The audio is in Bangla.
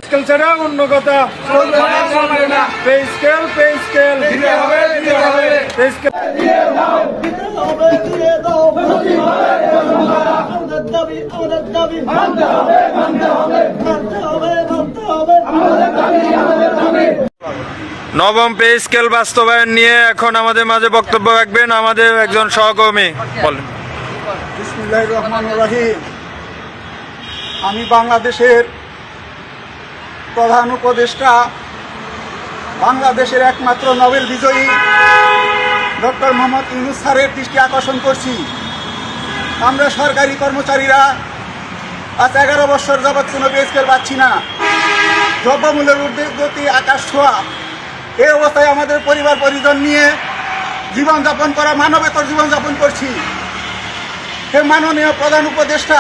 স্কেল ছাড়া অন্য কথা পে স্কেল নবম পে স্কেল বাস্তবায়ন নিয়ে এখন আমাদের মাঝে বক্তব্য রাখবেন আমাদের একজন সহকর্মী। বলেন। বিসমিল্লাহির রহমানির রহিম। আমি বাংলাদেশের প্রধান উপদেষ্টা, বাংলাদেশের একমাত্র নোবেল বিজয়ী ডক্টর মোহাম্মদ ইউনূস স্যারের দৃষ্টি আকর্ষণ করছি। আমরা সরকারি কর্মচারীরা আজ 11 বছর যাবৎ কোনো পে স্কেল পাচ্ছি না। দ্রব্যমূল্যের ঊর্ধ্বগতি আকাশ ছোঁয়া। এই অবস্থায় আমাদের পরিবার পরিজন নিয়ে জীবনযাপন করা, মানবেতর জীবনযাপন করছি। হে মাননীয় প্রধান উপদেষ্টা,